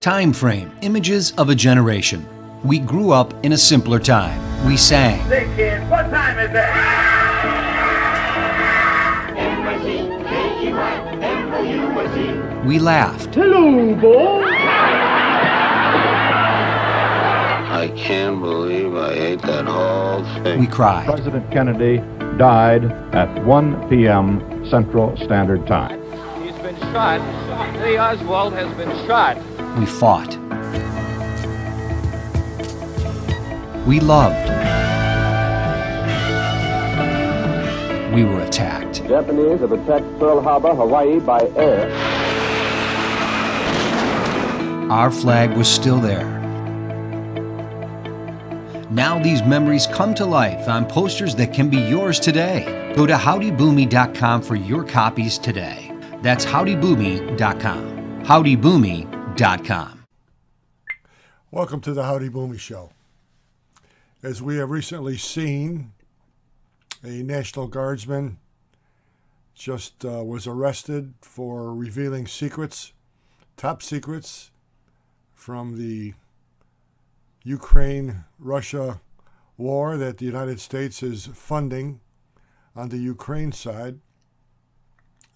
Time frame, images of a generation. We grew up in a simpler time. We sang. Say, kids, what time is it? M-I-C-K-E-Y-M-O-U-S-E. We laughed. Hello, boy. I can't believe I ate that whole thing. We cried. President Kennedy died at 1 p.m. Central Standard Time. He's been shot. Lee Oswald has been shot. We fought. We loved. We were attacked. Japanese have attacked Pearl Harbor, Hawaii by air. Our flag was still there. Now these memories come to life on posters that can be yours today. Go to howdyboomy.com for your copies today. That's howdyboomy.com. howdyboomy.com. Welcome to the Howdy Boomy Show. As we have recently seen, a National Guardsman just was arrested for revealing secrets, top secrets, from the Ukraine-Russia war that the United States is funding on the Ukraine side.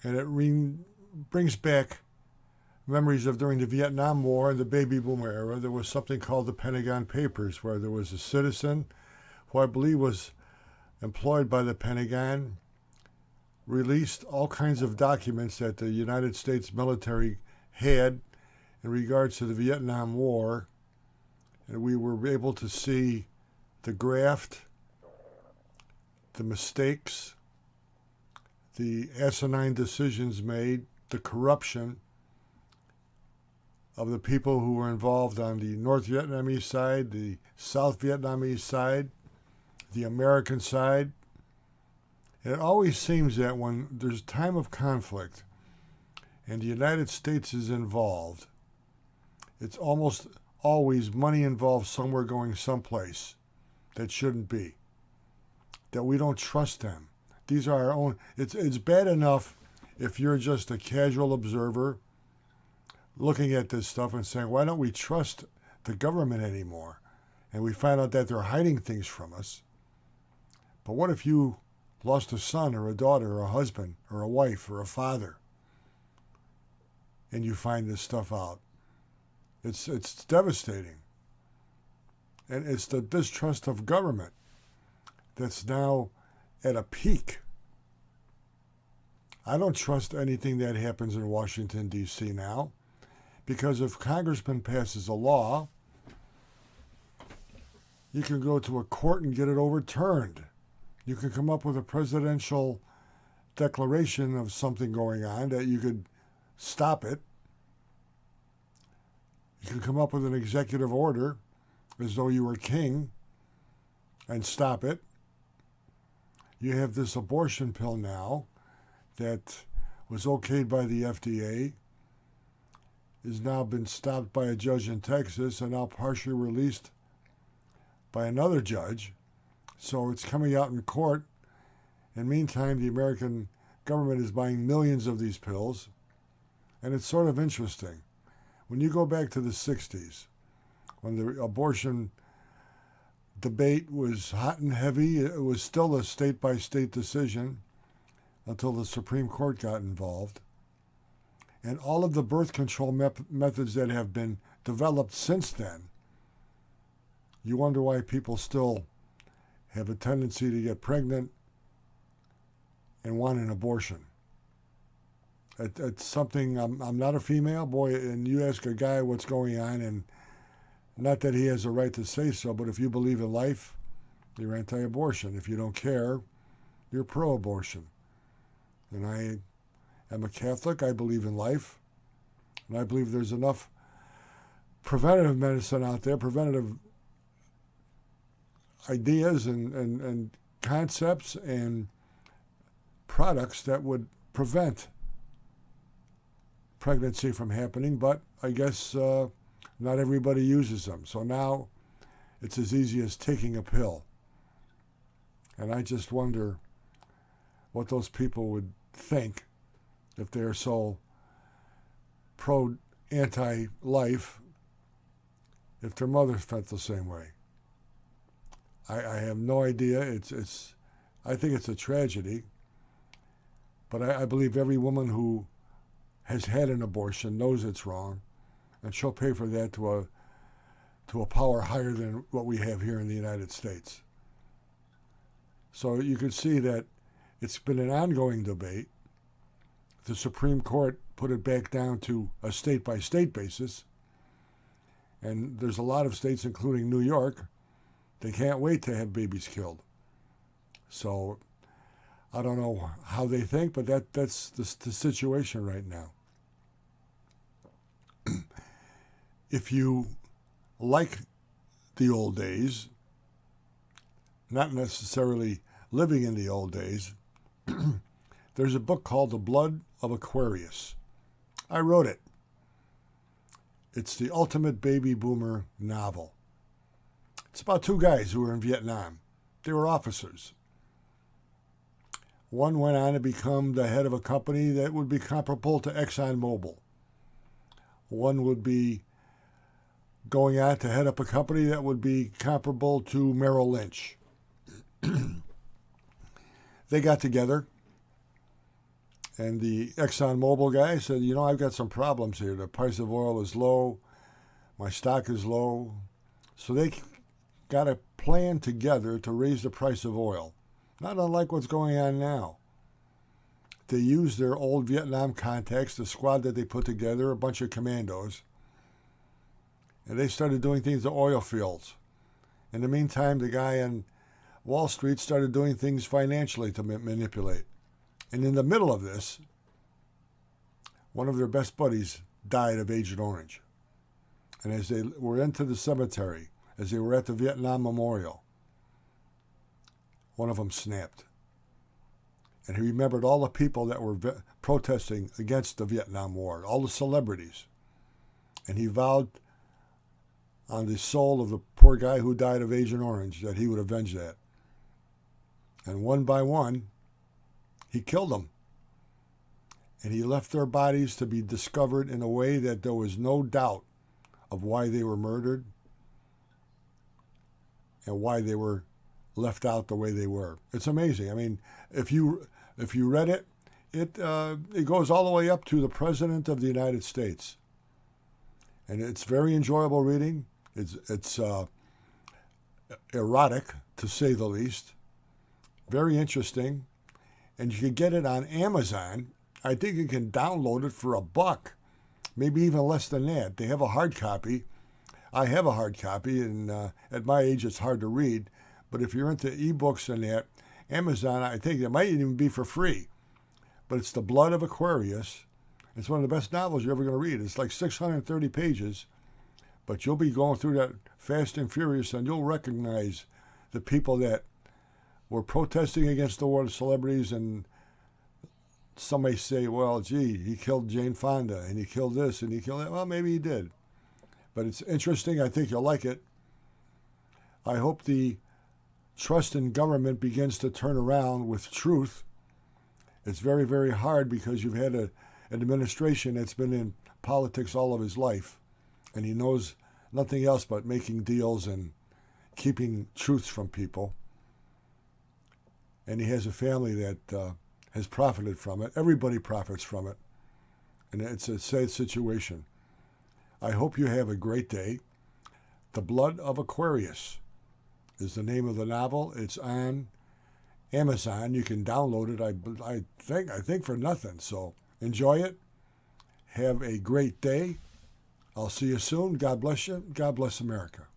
And it brings back memories of during the Vietnam War and the baby boomer era. There was something called the Pentagon Papers, where there was a citizen who I believe was employed by the Pentagon, released all kinds of documents that the United States military had in regards to the Vietnam War. And we were able to see the graft, the mistakes, the asinine decisions made, the corruption of the people who were involved on the North Vietnamese side, the South Vietnamese side, the American side. And it always seems that when there's time of conflict and the United States is involved, it's almost always money involved somewhere going someplace that shouldn't be, that we don't trust them. These are our own. It's bad enough if you're just a casual observer looking at this stuff and saying, why don't we trust the government anymore? And we find out that they're hiding things from us. But what if you lost a son or a daughter or a husband or a wife or a father and you find this stuff out? It's devastating. And it's the distrust of government that's now at a peak. I don't trust anything that happens in Washington, D.C. now, because if Congressman passes a law, you can go to a court and get it overturned. You can come up with a presidential declaration of something going on that you could stop it. You can come up with an executive order as though you were king and stop it. You have this abortion pill now that was okayed by the FDA, has now been stopped by a judge in Texas and now partially released by another judge. So it's coming out in court. And meantime, the American government is buying millions of these pills. And it's sort of interesting. When you go back to the 60s, when the abortion debate was hot and heavy, it was still a state-by-state decision until the Supreme Court got involved. And all of the birth control methods that have been developed since then, you wonder why people still have a tendency to get pregnant and want an abortion. It's something, I'm not a female, boy, and you ask a guy what's going on, and not that he has a right to say so, but if you believe in life, you're anti-abortion. If you don't care, you're pro-abortion. And I am a Catholic. I believe in life. And I believe there's enough preventative medicine out there, preventative ideas and concepts and products that would prevent pregnancy from happening, but I guess not everybody uses them. So now it's as easy as taking a pill. And I just wonder what those people would think if they're so anti-life if their mother felt the same way. I have no idea. I think it's a tragedy. But I believe every woman who has had an abortion knows it's wrong, and she'll pay for that to a power higher than what we have here in the United States. So you can see that it's been an ongoing debate. The Supreme Court put it back down to a state-by-state basis, and there's a lot of states, including New York, they can't wait to have babies killed. So I don't know how they think, but that's the situation right now. If you like the old days, not necessarily living in the old days, there's a book called The Blood of Aquarius. I wrote it. It's the ultimate baby boomer novel. It's about two guys who were in Vietnam. They were officers. One went on to become the head of a company that would be comparable to ExxonMobil. One would be going on to head up a company that would be comparable to Merrill Lynch. They got together, and the ExxonMobil guy said, you know, I've got some problems here. The price of oil is low. My stock is low. So they got a plan together to raise the price of oil. Not unlike what's going on now. They used their old Vietnam contacts, the squad that they put together, a bunch of commandos, and they started doing things to oil fields. In the meantime, the guy on Wall Street started doing things financially to manipulate. And in the middle of this, one of their best buddies died of Agent Orange. And as they were into the cemetery, as they were at the Vietnam Memorial, one of them snapped. And he remembered all the people that were protesting against the Vietnam War, all the celebrities. And he vowed on the soul of the poor guy who died of Agent Orange that he would avenge that. And one by one, he killed them. And he left their bodies to be discovered in a way that there was no doubt of why they were murdered and why they were left out the way they were. It's amazing. I mean, if you read it, it goes all the way up to the President of the United States. And it's very enjoyable reading. It's erotic, to say the least. Very interesting. And you can get it on Amazon. I think you can download it for $1, maybe even less than that. They have a hard copy. I have a hard copy, and at my age it's hard to read. But if you're into ebooks and that, Amazon, I think it might even be for free. But it's The Blood of Aquarius. It's one of the best novels you're ever going to read. It's like 630 pages. But you'll be going through that fast and furious, and you'll recognize the people that were protesting against the war of celebrities. And some may say, well, gee, he killed Jane Fonda, and he killed this, and he killed that. Well, maybe he did. But it's interesting. I think you'll like it. I hope the trust in government begins to turn around with truth. It's very, very hard because you've had an administration that's been in politics all of his life, and he knows nothing else but making deals and keeping truths from people. And he has a family that has profited from it. Everybody profits from it. And it's a sad situation. I hope you have a great day. The Blood of Aquarius is the name of the novel. It's on Amazon. You can download it, I think for nothing. So enjoy it. Have a great day. I'll see you soon. God bless you. God bless America.